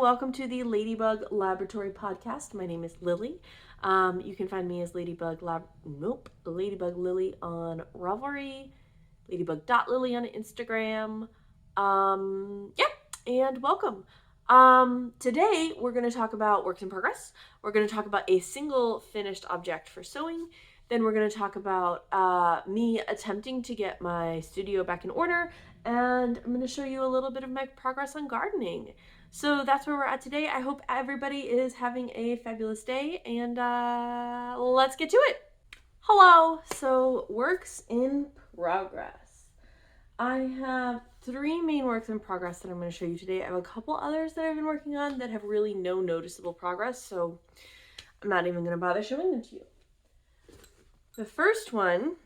welcome to the Ladybug Laboratory Podcast. My name is Lily. You can find me as Ladybug Lily on Ravelry, ladybug.lily on Instagram. And welcome. Today we're going to talk about works in progress. We're going to talk about a single finished object for sewing. Then we're going to talk about me attempting to get my studio back in order, and I'm going to show you a little bit of my progress on gardening. So that's where we're at today. I hope everybody is having a fabulous day, and let's get to it. Hello. So works in progress. I have 3 main works in progress that I'm going to show you today. I have a couple others that I've been working on that have really no noticeable progress, so I'm not even going to bother showing them to you. The first one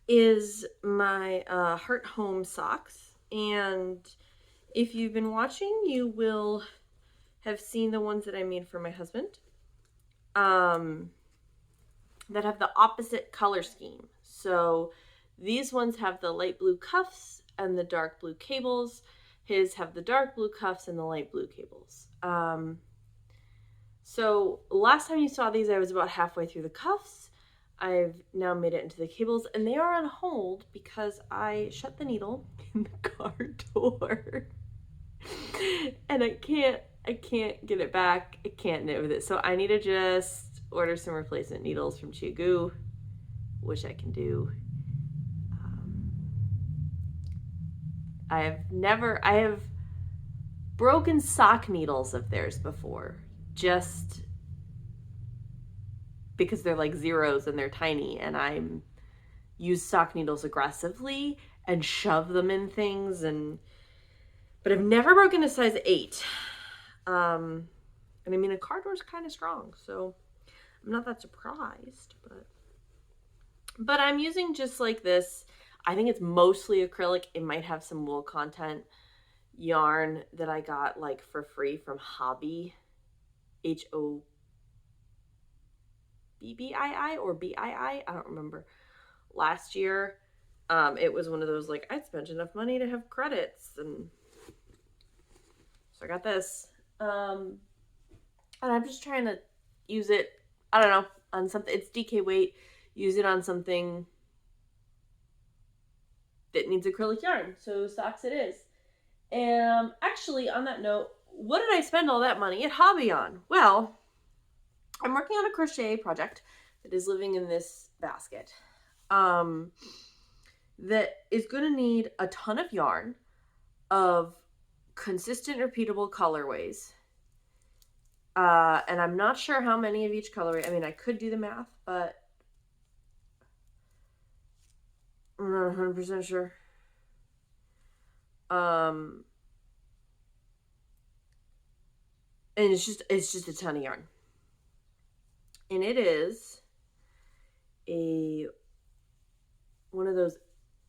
is my Heart Home socks, and if you've been watching, you will have seen the ones that I made for my husband that have the opposite color scheme. So these ones have the light blue cuffs and the dark blue cables. His have the dark blue cuffs and the light blue cables. So last time you saw these, I was about halfway through the cuffs. I've now made it into the cables, and they are on hold because I shut the needle in the car door. And I can't get it back. I can't knit with it. So I need to just order some replacement needles from Chiagoo, which I can do. I have broken sock needles of theirs before, just because they're like zeros and they're tiny, and I use sock needles aggressively and shove them in things, but I've never broken a size 8. And I mean, a car door is kind of strong, so I'm not that surprised, but I'm using just like this. I think it's mostly acrylic. It might have some wool content yarn that I got like for free from Hobby, HOBBII or BII, I don't remember, last year. It was one of those, like, I'd spent enough money to have credits, and so I got this. And I'm just trying to use it, I don't know, on something. It's DK weight. Use it on something that needs acrylic yarn. So socks it is. And actually, on that note, what did I spend all that money at Hobby on? Well, I'm working on a crochet project that is living in this basket that is going to need a ton of yarn of consistent, repeatable colorways. And I'm not sure how many of each colorway. I mean, I could do the math, but I'm not 100% sure. And it's just a ton of yarn. And it is one of those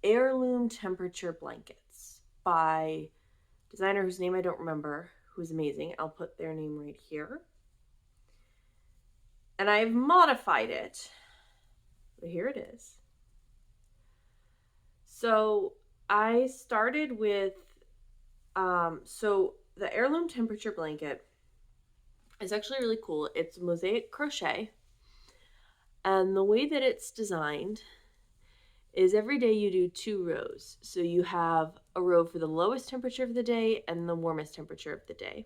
heirloom temperature blankets by a designer whose name I don't remember, who's amazing. I'll put their name right here. And I've modified it. But here it is. So I started with, so the heirloom temperature blanket is actually really cool. It's mosaic crochet. And the way that it's designed is every day you do 2 rows. So you have a row for the lowest temperature of the day and the warmest temperature of the day.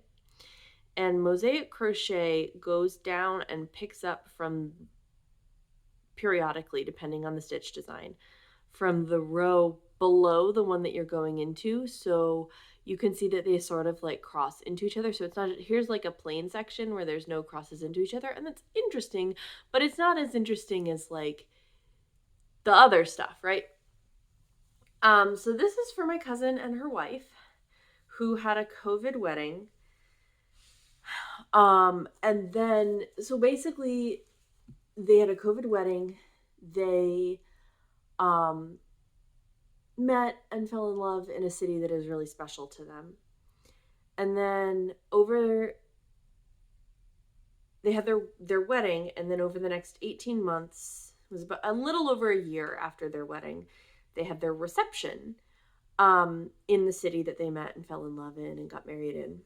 And mosaic crochet goes down and picks up from, periodically, depending on the stitch design, from the row below the one that you're going into. So you can see that they sort of like cross into each other. So it's not, here's like a plain section where there's no crosses into each other. And that's interesting, but it's not as interesting as like the other stuff, right? So this is for my cousin and her wife who had a COVID wedding. And then, so basically they had a COVID wedding. They, met and fell in love in a city that is really special to them. And then they had their wedding, and then over the next 18 months, it was about a little over a year after their wedding, they had their reception in the city that they met and fell in love in and got married in.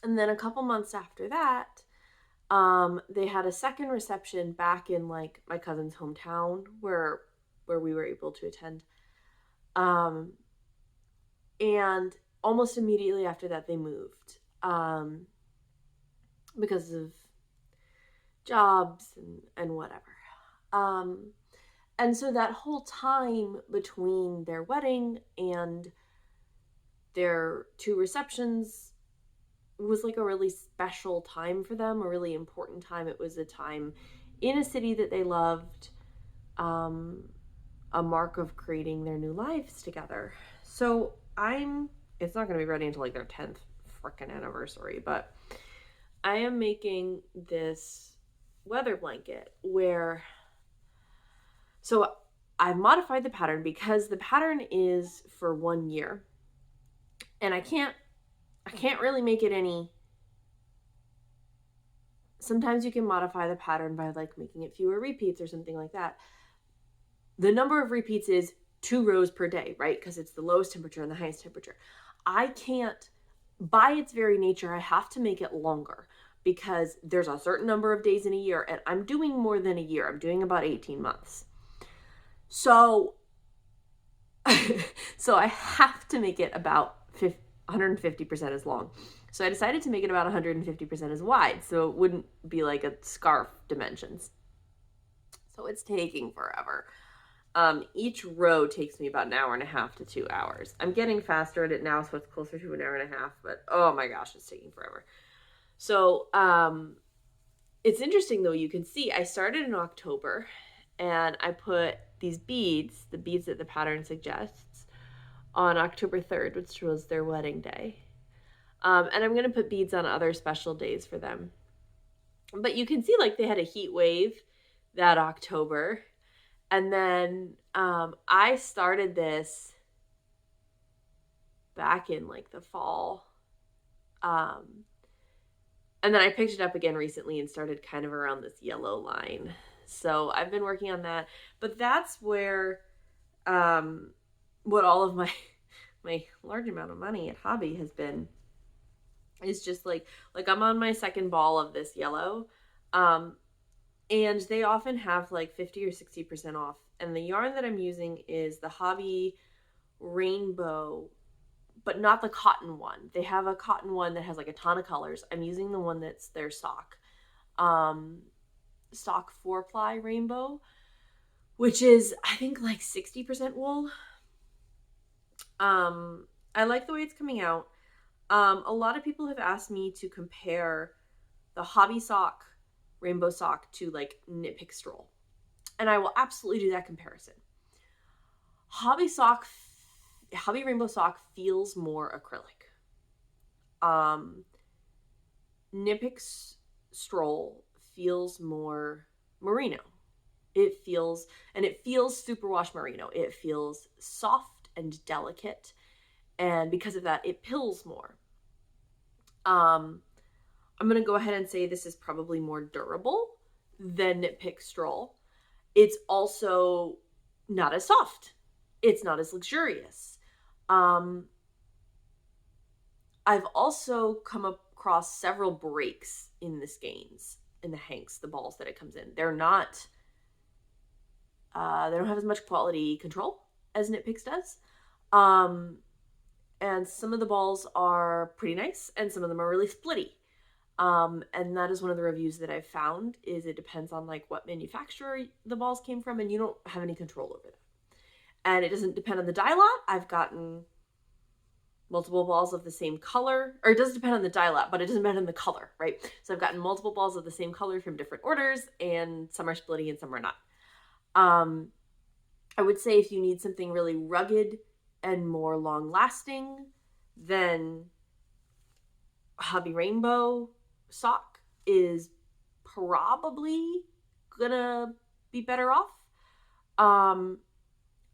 And then a couple months after that, they had a second reception back in like my cousin's hometown where we were able to attend. Um, and almost immediately after that, they moved because of jobs and whatever. Um, and so that whole time between their wedding and their two receptions was like a really special time for them, a really important time. It was a time in a city that they loved, um, a mark of creating their new lives together. So it's not going to be ready until like their 10th frickin' anniversary, but I am making this weather blanket so I've modified the pattern because the pattern is for 1 year, and I can't really make it any. Sometimes you can modify the pattern by like making it fewer repeats or something like that. The number of repeats is 2 rows per day, right? Because it's the lowest temperature and the highest temperature. I can't, by its very nature, I have to make it longer because there's a certain number of days in a year, and I'm doing more than a year. I'm doing about 18 months. So so I have to make it about 150% as long. So I decided to make it about 150% as wide, so it wouldn't be like a scarf dimensions. So it's taking forever. Each row takes me about an hour and a half to 2 hours. I'm getting faster at it now, so it's closer to an hour and a half, but oh my gosh, it's taking forever. So it's interesting though, you can see I started in October and I put these beads, the beads that the pattern suggests, on October 3rd, which was their wedding day. And I'm going to put beads on other special days for them. But you can see like they had a heat wave that October. And then I started this back in like the fall. And then I picked it up again recently and started kind of around this yellow line. So I've been working on that. But that's where what all of my large amount of money at hobby has been, is just like I'm on my second ball of this yellow. And they often have like 50 or 60% off. And the yarn that I'm using is the Hobby Rainbow, but not the cotton one. They have a cotton one that has like a ton of colors. I'm using the one that's their sock. Stock 4-ply rainbow, which is I think like 60% wool. I like the way it's coming out. A lot of people have asked me to compare the Hobby Sock rainbow sock to like Knit Pick Stroll, and I will absolutely do that comparison. Hobby rainbow sock feels more acrylic. Knit Pick Stroll feels more merino. It feels superwash merino. It feels soft and delicate, and because of that, it pills more. I'm going to go ahead and say this is probably more durable than Knit Pick Stroll. It's also not as soft. It's not as luxurious. I've also come across several breaks in the skeins, in the hanks, the balls that it comes in. They're not, they don't have as much quality control as Knit Picks does. And some of the balls are pretty nice, and some of them are really splitty. And that is one of the reviews that I've found, is it depends on like what manufacturer the balls came from, and you don't have any control over that. And it doesn't depend on the dye lot. I've gotten multiple balls of the same color, or it doesn't depend on the dye lot, but it doesn't depend on the color, right? So I've gotten multiple balls of the same color from different orders, and some are splitty and some are not. I would say if you need something really rugged and more long lasting, then Hobby Rainbow sock is probably gonna be better off.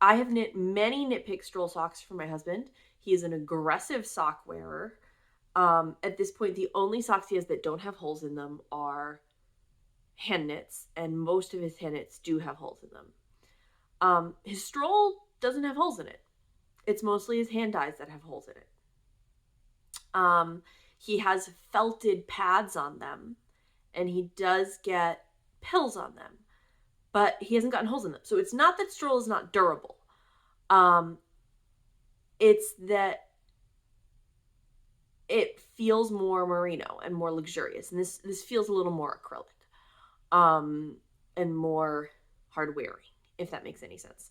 I have knit many Knit Pick Stroll socks for my husband. He is an aggressive sock wearer. At this point, the only socks he has that don't have holes in them are hand knits, and most of his hand knits do have holes in them. His stroll doesn't have holes in it. It's mostly his hand dyes that have holes in it. He has felted pads on them, and he does get pills on them, but he hasn't gotten holes in them. So it's not that Stroll is not durable. It's that it feels more merino and more luxurious, and this feels a little more acrylic, and more hard wearing, if that makes any sense.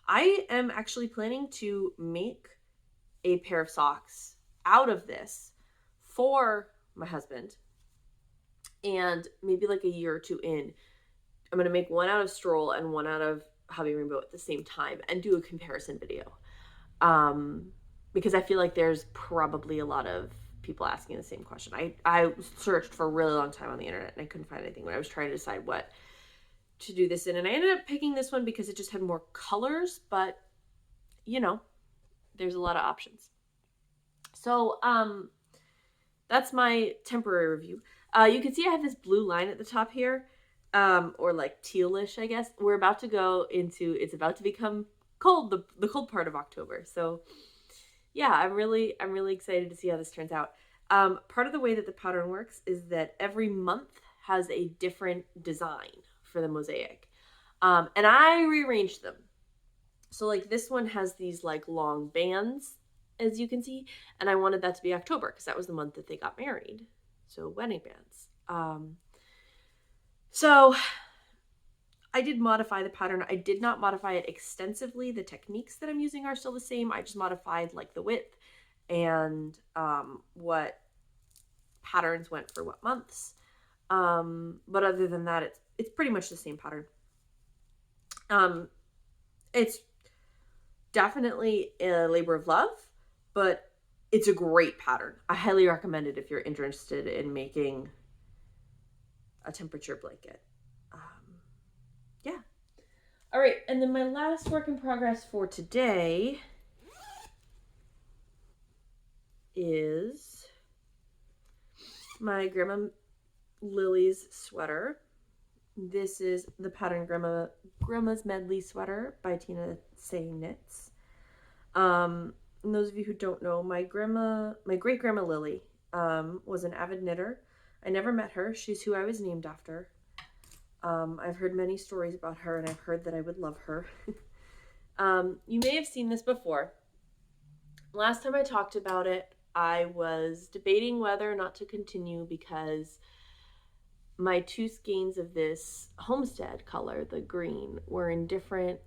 I am actually planning to make a pair of socks out of this for my husband, and maybe like a year or two in, I'm gonna make one out of Stroll and one out of Hobby Rainbow at the same time and do a comparison video. Because I feel like there's probably a lot of people asking the same question. I searched for a really long time on the internet and I couldn't find anything when I was trying to decide what to do this in. And I ended up picking this one because it just had more colors, but you know, there's a lot of options. So that's my temporary review. You can see I have this blue line at the top here, or like tealish, I guess. We're about to go into, it's about to become cold, the cold part of October. So yeah, I'm really excited to see how this turns out. Part of the way that the pattern works is that every month has a different design for the mosaic. And I rearranged them. So like this one has these like long bands, as you can see, and I wanted that to be October because that was the month that they got married. So wedding bands. So I did modify the pattern. I did not modify it extensively. The techniques that I'm using are still the same. I just modified like the width and what patterns went for what months. But other than that, it's pretty much the same pattern. It's definitely a labor of love, but it's a great pattern. I highly recommend it if you're interested in making a temperature blanket. Yeah. All right, and then my last work in progress for today is my Grandma Lily's sweater. This is the pattern Grandma's Medley sweater by Tina Say Knits. And those of you who don't know, my great grandma Lily was an avid knitter. I never met her. She's who I was named after. I've heard many stories about her, and I've heard that I would love her. You may have seen this before. Last time I talked about it, I was debating whether or not to continue because my two skeins of this homestead color, the green, were in different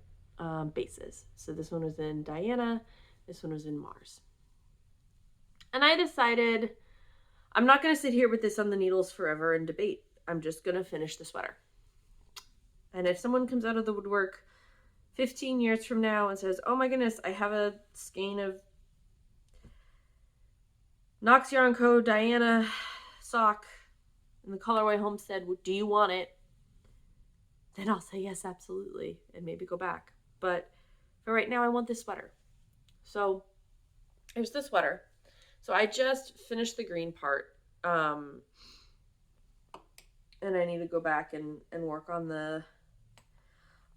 bases. So this one was in Diana, this one was in Mars. And I decided I'm not going to sit here with this on the needles forever and debate. I'm just going to finish the sweater. And if someone comes out of the woodwork 15 years from now and says, oh my goodness, I have a skein of Knox Yarn Co. Diana sock in the colorway Homestead, do you want it? Then I'll say yes, absolutely, and maybe go back. But for right now, I want this sweater. So here's the sweater. So I just finished the green part. And I need to go back and work on the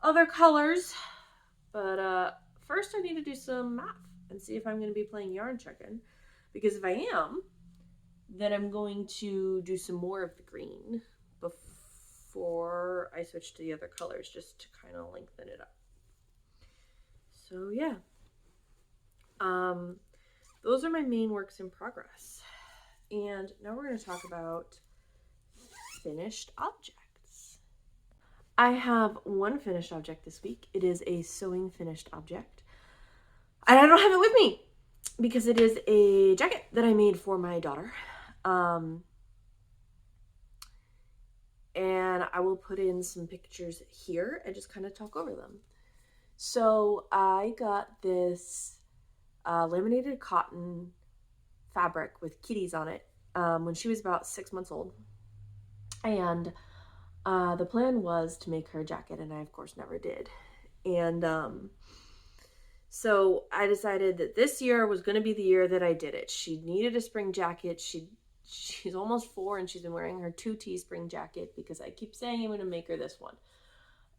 other colors. But first I need to do some math and see if I'm going to be playing yarn check-in. Because if I am, then I'm going to do some more of the green before I switch to the other colors, just to kind of lengthen it up. So yeah. Those are my main works in progress. And now we're going to talk about finished objects. I have one finished object this week. It is a sewing finished object. And I don't have it with me because it is a jacket that I made for my daughter. And I will put in some pictures here and just kind of talk over them. So I got this laminated cotton fabric with kitties on it when she was about 6 months old. And the plan was to make her a jacket, and I, of course, never did. And so I decided that this year was going to be the year that I did it. She needed a spring jacket. She's almost 4, and she's been wearing her 2T spring jacket because I keep saying I'm going to make her this one.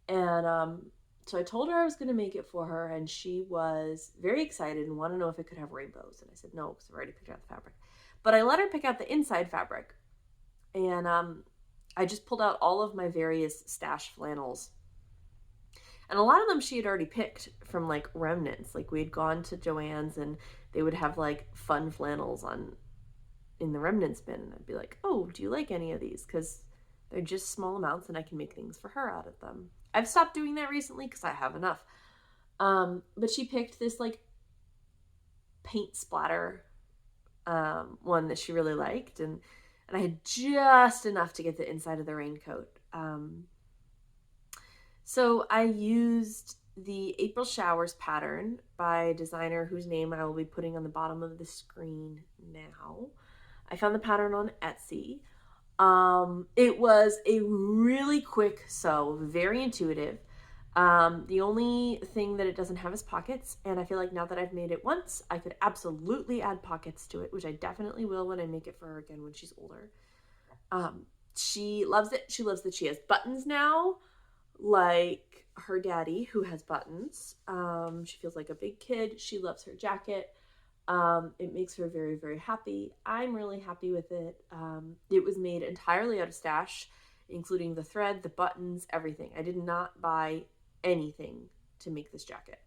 And so I told her I was going to make it for her, and she was very excited and wanted to know if it could have rainbows. And I said no, because I've already picked out the fabric. But I let her pick out the inside fabric. And I just pulled out all of my various stash flannels. And a lot of them she had already picked from like remnants. Like we had gone to Joann's and they would have like fun flannels on in the remnants bin. And I'd be like, oh, do you like any of these? Because they're just small amounts and I can make things for her out of them. I've stopped doing that recently because I have enough. But she picked this like paint splatter one that she really liked. And I had just enough to get the inside of the raincoat. So I used the April Showers pattern by a designer whose name I will be putting on the bottom of the screen now. I found the pattern on Etsy. It was a really quick sew, very intuitive. The only thing that it doesn't have is pockets, and I feel like now that I've made it once, I could absolutely add pockets to it, which I definitely will when I make it for her again when she's older. She loves it. She loves that she has buttons now, like her daddy who has buttons. She feels like a big kid. She loves her jacket. It makes her very, very happy. I'm really happy with it. It was made entirely out of stash, including the thread, the buttons, everything. I did not buy anything to make this jacket.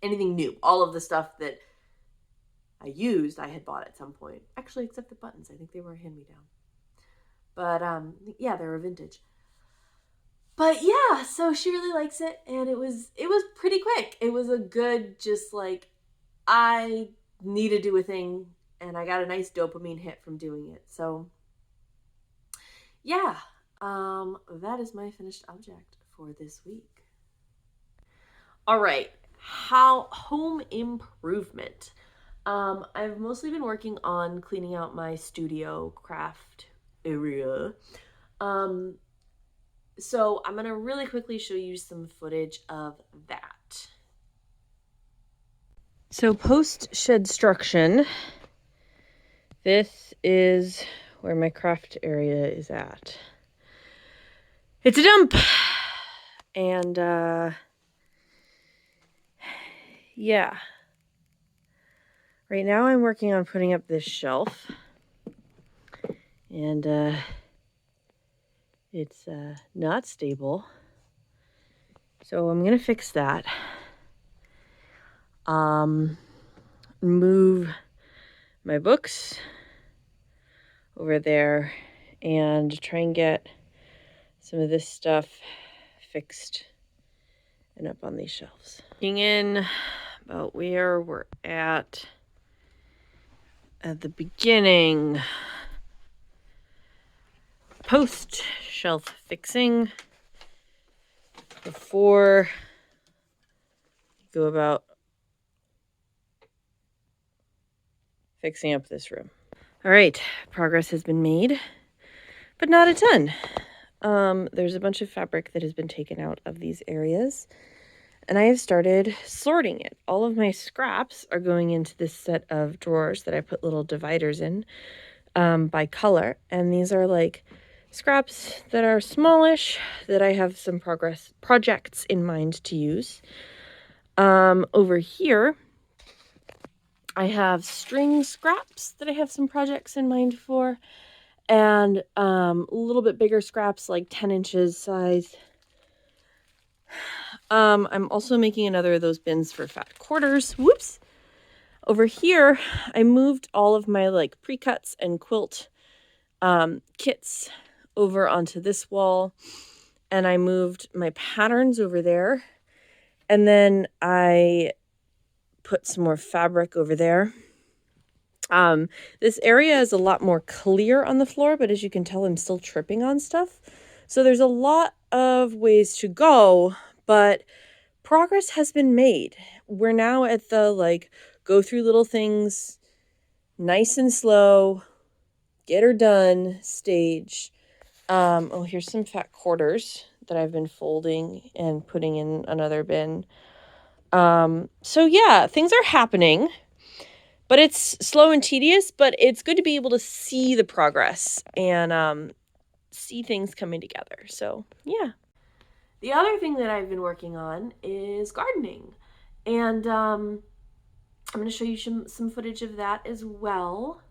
Anything new. All of the stuff that I used, I had bought at some point. Actually, except the buttons. I think they were a hand-me-down. But yeah, they were vintage. But yeah, so she really likes it, and it was pretty quick. It was a good, just like, I need to do a thing, and I got a nice dopamine hit from doing it. So yeah, that is my finished object for this week. All right, home improvement. I've mostly been working on cleaning out my studio craft area. So I'm going to really quickly show you some footage of that. So post-shedstruction, this is where my craft area is at. It's a dump! And, yeah. Right now I'm working on putting up this shelf. And, it's not stable. So I'm going to fix that. Move my books over there and try and get some of this stuff fixed and up on these shelves. Looking in about where we're at the beginning. Post shelf fixing before go about fixing up this room. All right, progress has been made, but not a ton. There's a bunch of fabric that has been taken out of these areas, and I have started sorting it. All of my scraps are going into this set of drawers that I put little dividers in by color, and these are like scraps that are smallish that I have some projects in mind to use. Over here, I have string scraps that I have some projects in mind for, and a little bit bigger scraps, like 10 inches size. I'm also making another of those bins for fat quarters. Whoops! Over here, I moved all of my like pre-cuts and quilt kits over onto this wall, and I moved my patterns over there, and then I put some more fabric over there. This area is a lot more clear on the floor, but as you can tell, I'm still tripping on stuff. So there's a lot of ways to go, but progress has been made. We're now at the like go through little things nice and slow, get her done stage. Oh, here's some fat quarters that I've been folding and putting in another bin. So yeah, things are happening, but it's slow and tedious, but it's good to be able to see the progress and see things coming together. So yeah. The other thing that I've been working on is gardening. And I'm going to show you some footage of that as well.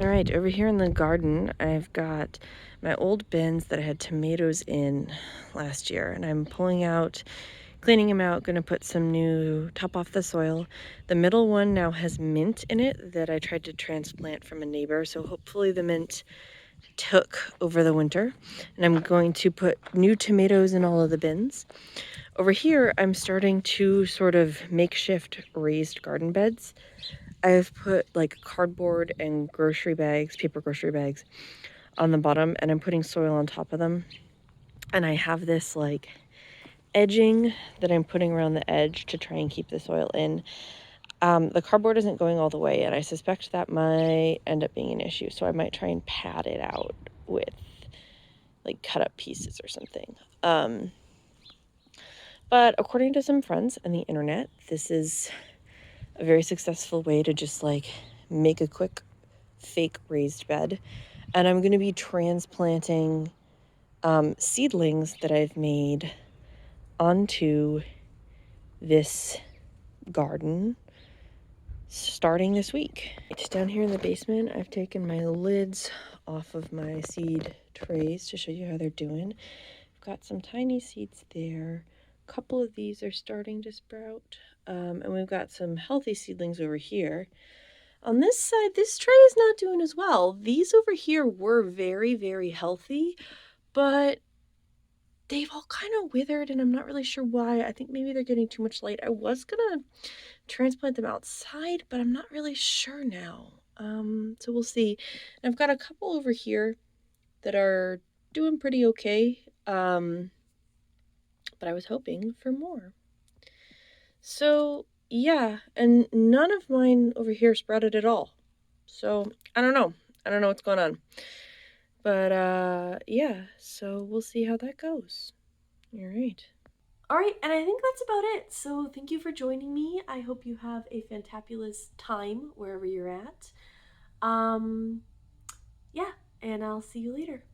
All right, over here in the garden, I've got my old bins that I had tomatoes in last year, and I'm pulling out, cleaning them out, gonna put some new top off the soil. The middle one now has mint in it that I tried to transplant from a neighbor, so hopefully the mint took over the winter. And I'm going to put new tomatoes in all of the bins. Over here, I'm starting two sort of makeshift raised garden beds. I've put like cardboard and grocery bags, paper grocery bags on the bottom, and I'm putting soil on top of them. And I have this like edging that I'm putting around the edge to try and keep the soil in. The cardboard isn't going all the way, and I suspect that might end up being an issue. So I might try and pad it out with like cut up pieces or something. But according to some friends on the internet, this is a very successful way to just like make a quick fake raised bed. And I'm going to be transplanting seedlings that I've made onto this garden starting this week. Down here in the basement, I've taken my lids off of my seed trays to show you how they're doing. I've got some tiny seeds there. A couple of these are starting to sprout. And we've got some healthy seedlings over here. On this side, this tray is not doing as well. These over here were very, very healthy, but they've all kind of withered, and I'm not really sure why. I think maybe they're getting too much light. I was gonna transplant them outside, but I'm not really sure now. So we'll see. And I've got a couple over here that are doing pretty okay, but I was hoping for more. So yeah, and none of mine over here sprouted at all. So I don't know. I don't know what's going on. But yeah, so we'll see how that goes. All right. All right, and I think that's about it. So thank you for joining me. I hope you have a fantabulous time wherever you're at. Yeah, and I'll see you later.